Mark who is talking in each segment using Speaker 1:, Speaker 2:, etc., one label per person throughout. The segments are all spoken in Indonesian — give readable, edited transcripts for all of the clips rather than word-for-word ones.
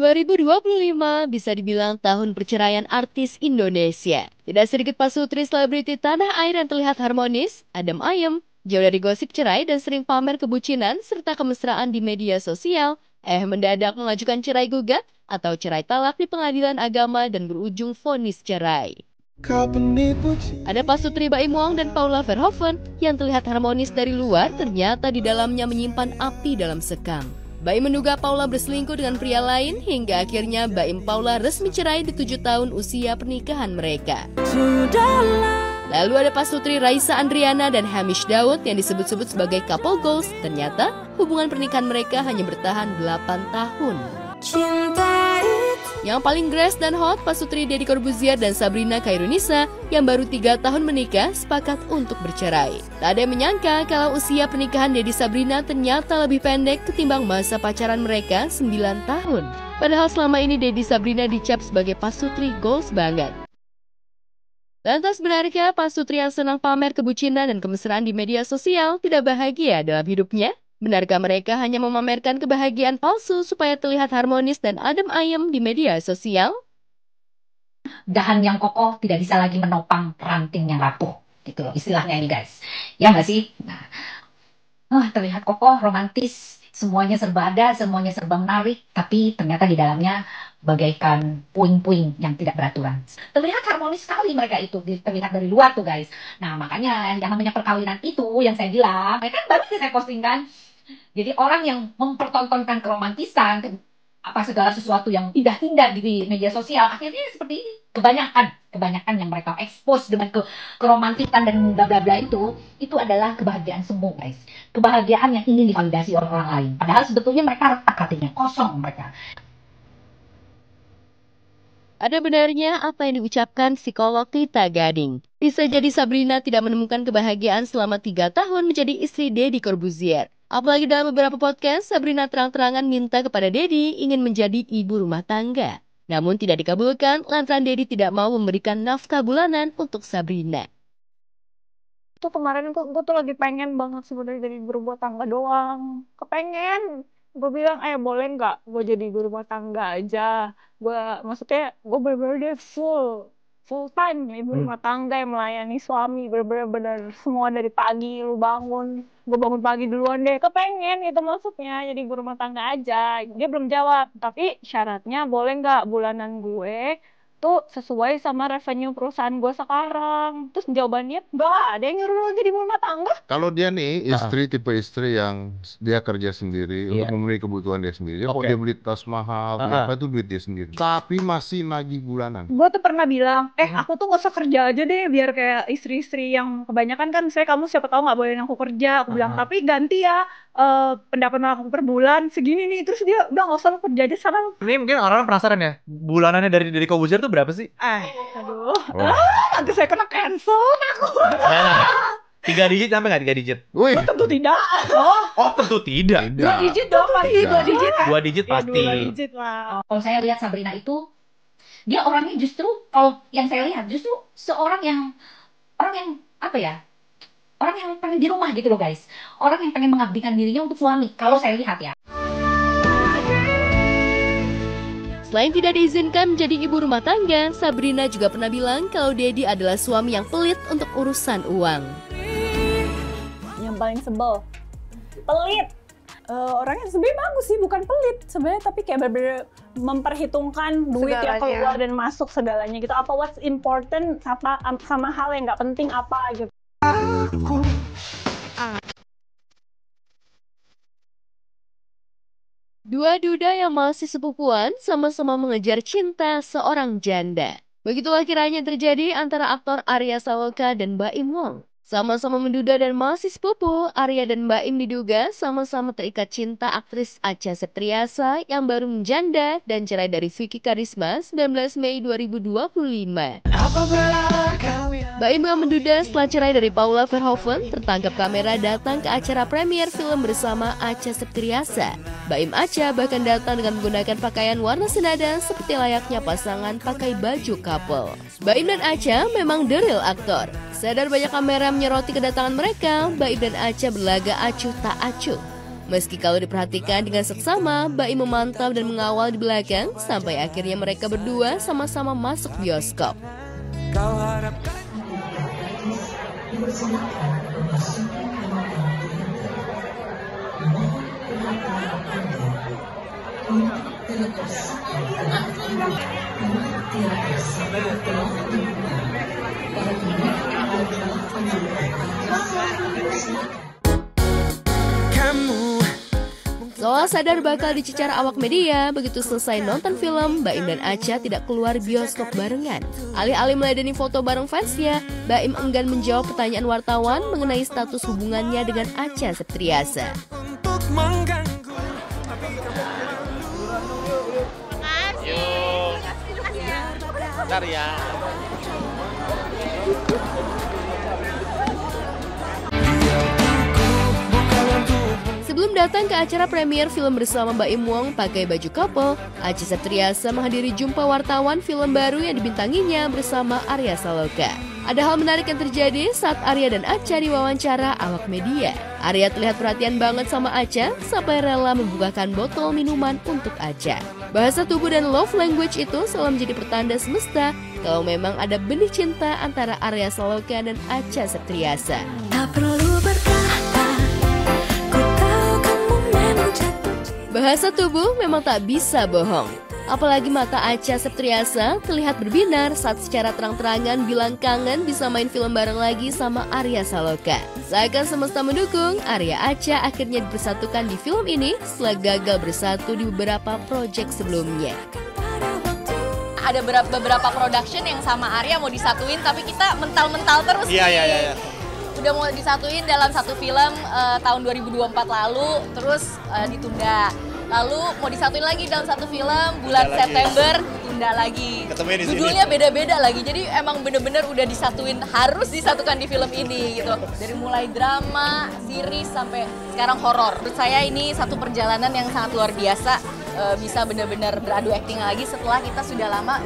Speaker 1: 2025 bisa dibilang tahun perceraian artis Indonesia. Tidak sedikit pasutri selebriti tanah air yang terlihat harmonis, adem ayem, jauh dari gosip cerai dan sering pamer kebucinan serta kemesraan di media sosial, mendadak mengajukan cerai gugat atau cerai talak di pengadilan agama dan berujung vonis cerai. Ada pasutri Baim Wong dan Paula Verhoeven yang terlihat harmonis dari luar, ternyata di dalamnya menyimpan api dalam sekam. Baim menduga Paula berselingkuh dengan pria lain hingga akhirnya Baim Paula resmi cerai di 7 tahun usia pernikahan mereka. Lalu ada pasutri Raisa Andriana dan Hamish Daud yang disebut-sebut sebagai couple goals. Ternyata hubungan pernikahan mereka hanya bertahan 8 tahun. Yang paling grace dan hot, pasutri Deddy Corbuzier dan Sabrina Khairunisa yang baru 3 tahun menikah sepakat untuk bercerai. Tak ada yang menyangka kalau usia pernikahan Deddy Sabrina ternyata lebih pendek ketimbang masa pacaran mereka 9 tahun. Padahal selama ini Deddy Sabrina dicap sebagai pasutri goals banget. Lantas benarkah pasutri yang senang pamer kebucinan dan kemesraan di media sosial tidak bahagia dalam hidupnya? Benarkah mereka hanya memamerkan kebahagiaan palsu supaya terlihat harmonis dan adem ayem di media sosial?
Speaker 2: Dahan yang kokoh tidak bisa lagi menopang ranting yang rapuh, gitu loh istilahnya ini guys. Ya nggak sih? Terlihat kokoh, romantis, semuanya serba ada, semuanya serba menarik, tapi ternyata di dalamnya bagaikan puing-puing yang tidak beraturan. Terlihat harmonis sekali mereka itu, terlihat dari luar tuh guys. Nah makanya yang namanya perkawinan itu yang saya bilang, kan baru saya posting kan. Jadi orang yang mempertontonkan keromantisan, apa segala sesuatu yang indah-indah di media sosial, akhirnya seperti ini. Kebanyakan yang mereka expose dengan keromantisan dan bla bla bla itu adalah kebahagiaan semu guys. Kebahagiaan yang ingin divalidasi oleh orang lain. Padahal sebetulnya mereka retak hatinya, kosong mereka.
Speaker 1: Ada benarnya apa yang diucapkan psikolog Tita Gading. Bisa jadi Sabrina tidak menemukan kebahagiaan selama 3 tahun menjadi istri Deddy Corbuzier. Apalagi dalam beberapa podcast, Sabrina terang-terangan minta kepada Deddy ingin menjadi ibu rumah tangga. Namun tidak dikabulkan lantaran Deddy tidak mau memberikan nafkah bulanan untuk Sabrina.
Speaker 3: Tuh kemarin gue tuh lagi pengen banget sebenarnya jadi ibu rumah tangga doang. Kepengen. Gue bilang, boleh nggak gue jadi ibu rumah tangga aja. Maksudnya gue bener-bener deh full time ibu rumah tangga yang melayani suami. Bener-bener semua dari pagi lu bangun. Gue bangun pagi duluan deh. Kepengen itu maksudnya jadi ibu rumah tangga aja. Dia belum jawab. Tapi syaratnya boleh nggak bulanan gue tuh sesuai sama revenue perusahaan gue sekarang. Terus jawabannya nggak ada yang nyuruh jadi rumah tangga.
Speaker 4: Kalau dia nih tipe istri yang dia kerja sendiri untuk memenuhi kebutuhan dia sendiri. Kalau dia beli tas mahal, apa itu duit dia sendiri. Tapi masih nagih bulanan.
Speaker 3: Gue tuh pernah bilang, aku tuh gak usah kerja aja deh biar kayak istri-istri yang kebanyakan kan kamu siapa tahu nggak boleh aku kerja. Aku bilang tapi ganti ya pendapatan aku per bulan segini nih. Terus dia udah gak usah lo kerja aja sekarang.
Speaker 5: Ini mungkin orang penasaran ya, bulanannya dari Corbuzier tuh berapa sih?
Speaker 3: Aduh, nanti saya kena cancel aku.
Speaker 5: 3 digit sampai nggak 3 digit?
Speaker 4: Wih,
Speaker 3: Tentu tidak.
Speaker 5: Oh tentu tidak.
Speaker 3: 2 digit dong pasti. 2 digit.
Speaker 5: 2 digit pasti.
Speaker 3: 2 digit lah.
Speaker 2: Kalau saya lihat Sabrina itu, dia orangnya justru, kalau yang saya lihat justru seorang yang apa ya? Orang yang pengen di rumah gitu loh guys. Orang yang pengen mengabdikan dirinya untuk suami. Kalau saya lihat ya.
Speaker 1: Selain tidak diizinkan menjadi ibu rumah tangga, Sabrina juga pernah bilang kalau Deddy adalah suami yang pelit untuk urusan uang.
Speaker 3: Yang paling sebel, pelit. Orangnya sebenarnya bagus sih, bukan pelit sebenarnya, tapi kayak bener-bener memperhitungkan duit yang keluar dan masuk segalanya gitu. Apa what's important sama hal yang nggak penting apa gitu.
Speaker 1: Dua duda yang masih sepupuan sama-sama mengejar cinta seorang janda. Begitulah kiranya terjadi antara aktor Arya Saloka dan Baim Wong. Sama-sama menduda dan masih sepupu, Arya dan Baim diduga sama-sama terikat cinta aktris Acha Septriasa yang baru menjanda dan cerai dari Vicky Karisma 19 Mei 2025. Baim yang menduda setelah cerai dari Paula Verhoeven tertangkap kamera datang ke acara premier film bersama Acha Septriasa. Baim Acha bahkan datang dengan menggunakan pakaian warna senada seperti layaknya pasangan pakai baju couple. Baim dan Acha memang the real aktor. Sadar banyak kamera menyoroti kedatangan mereka, Baim dan Acha berlaga acuh tak acuh. Meski kalau diperhatikan dengan seksama, Baim memantau dan mengawal di belakang sampai akhirnya mereka berdua sama-sama masuk bioskop. Soal sadar bakal dicecar awak media, begitu selesai nonton film, Baim dan Acha tidak keluar bioskop barengan. Alih-alih meladeni foto bareng fansnya, Baim enggan menjawab pertanyaan wartawan mengenai status hubungannya dengan Acha Septriasa.
Speaker 6: Bentar ya.
Speaker 1: Sebelum datang ke acara premier film bersama Baim Wong pakai baju couple, Acha Septriasa menghadiri jumpa wartawan film baru yang dibintanginya bersama Arya Saloka. Ada hal menarik yang terjadi saat Arya dan Acha diwawancara awak media. Arya terlihat perhatian banget sama Acha sampai rela membukakan botol minuman untuk Acha. Bahasa tubuh dan love language itu selalu menjadi pertanda semesta kalau memang ada benih cinta antara Arya Saloka dan Acha Septriasa.
Speaker 7: Tak perlu berkata, ku tahu kamu memang jatuh.
Speaker 1: Bahasa tubuh memang tak bisa bohong. Apalagi mata Acha Septriasa terlihat berbinar saat secara terang-terangan bilang kangen bisa main film bareng lagi sama Arya Saloka. Seakan semesta mendukung, Arya Acha akhirnya dipersatukan di film ini setelah gagal bersatu di beberapa proyek sebelumnya.
Speaker 8: Ada beberapa production yang sama Arya mau disatuin tapi kita mental-mental terus nih.
Speaker 6: Iya.
Speaker 8: Udah mau disatuin dalam satu film tahun 2024 lalu, terus ditunda. Lalu mau disatuin lagi dalam satu film bulan September, tunda lagi. Judulnya beda-beda lagi, jadi emang bener-bener udah disatuin, harus disatukan di film ini gitu. Dari mulai drama, series, sampai sekarang horor. Menurut saya ini satu perjalanan yang sangat luar biasa, bisa bener-bener beradu akting lagi setelah kita sudah lama,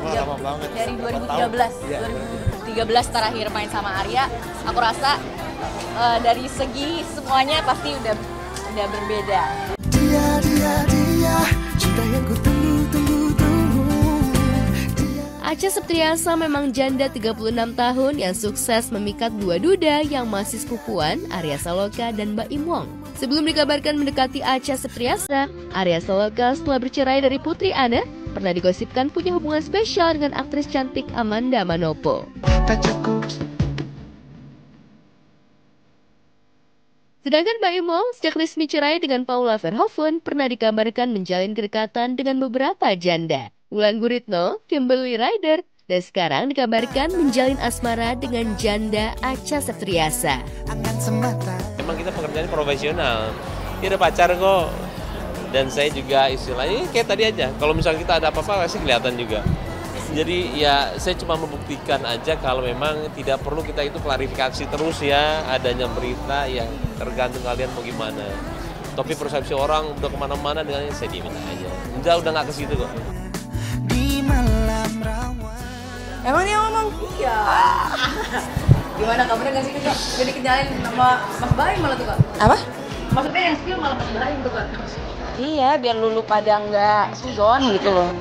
Speaker 8: dari 2013 terakhir main sama Arya. Aku rasa dari segi semuanya pasti udah berbeda.
Speaker 1: Acha Septriasa memang janda 36 tahun yang sukses memikat dua duda yang masih sepupuan, Arya Saloka dan Baim Wong. Sebelum dikabarkan mendekati Acha Septriasa, Arya Saloka setelah bercerai dari Putri Anne pernah digosipkan punya hubungan spesial dengan aktris cantik Amanda Manopo. Sedangkan Baim Wong sejak resmi cerai dengan Paula Verhoeven pernah dikabarkan menjalin kedekatan dengan beberapa janda. Wulan Guritno, Kimberly Ryder, dan sekarang dikabarkan menjalin asmara dengan janda Acha Septriasa.
Speaker 6: Memang kita pekerjaan profesional, dia ada pacar kok. Dan saya juga istilahnya kayak tadi aja, kalau misalnya kita ada apa-apa pasti kelihatan juga. Jadi ya saya cuma membuktikan aja kalau memang tidak perlu kita itu klarifikasi terus ya adanya berita yang tergantung kalian mau gimana. Tapi persepsi orang udah kemana-mana dengan saya diemin aja. Udah nggak ke situ kok.
Speaker 8: Emang dia ngomong? Iya. Gimana kabarnya nggak sih Kak? Jadi kenalin sama Mas Baim malah tuh Kak? Apa? Maksudnya yang skill malah Mas Baim tuh Kak? Iya, biar lulu pada nggak suzon gitu loh.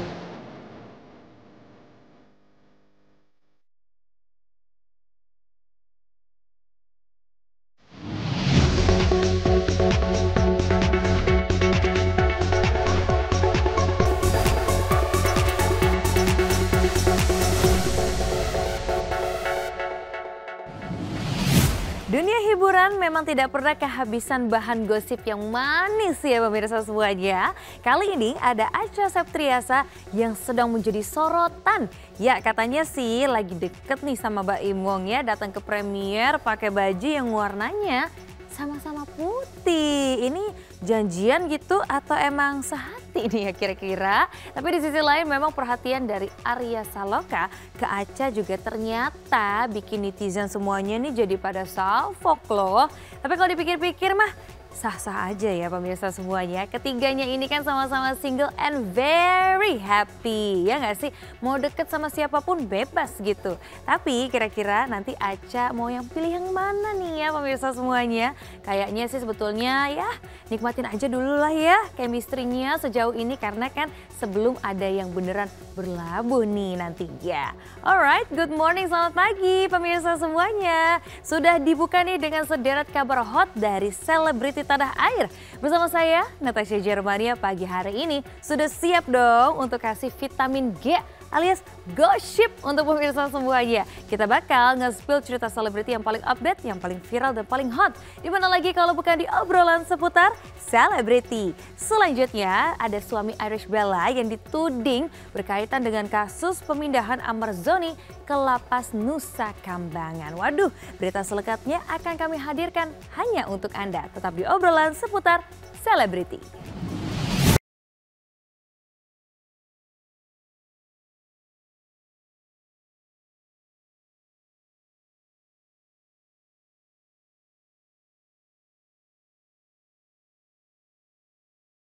Speaker 7: Dunia hiburan memang tidak pernah kehabisan bahan gosip yang manis ya pemirsa semuanya. Kali ini ada Acha Septriasa yang sedang menjadi sorotan. Ya katanya sih lagi deket nih sama Baim Wong ya, datang ke premier pakai baju yang warnanya sama-sama putih. Ini janjian gitu atau emang sehati nih ya kira-kira? Tapi di sisi lain memang perhatian dari Arya Saloka ke Acha juga ternyata bikin netizen semuanya nih jadi pada salfok loh. Tapi kalau dipikir-pikir mah sah-sah aja ya pemirsa semuanya. Ketiganya ini kan sama-sama single and very happy. Ya nggak sih? Mau deket sama siapapun bebas gitu. Tapi kira-kira nanti Acha mau yang pilih yang mana nih ya pemirsa semuanya? Kayaknya sih sebetulnya ya nikmatin aja dulu lah ya chemistry-nya sejauh ini. Karena kan sebelum ada yang beneran berlabuh nih nantinya. Alright, good morning, selamat pagi pemirsa semuanya. Sudah dibuka nih dengan sederet kabar hot dari selebriti tanah air. Bersama saya, Natasha Germania, pagi hari ini sudah siap dong untuk kasih vitamin G alias gosip untuk pemirsa semuanya. Kita bakal nge-spill cerita selebriti yang paling update, yang paling viral dan paling hot. Dimana lagi kalau bukan di obrolan seputar selebriti. Selanjutnya ada suami Irish Bella yang dituding berkaitan dengan kasus pemindahan Ahmad Zhoni ke lapas Nusa Kambangan. Waduh, berita selengkapnya akan kami hadirkan hanya untuk Anda. Tetap di obrolan seputar selebriti.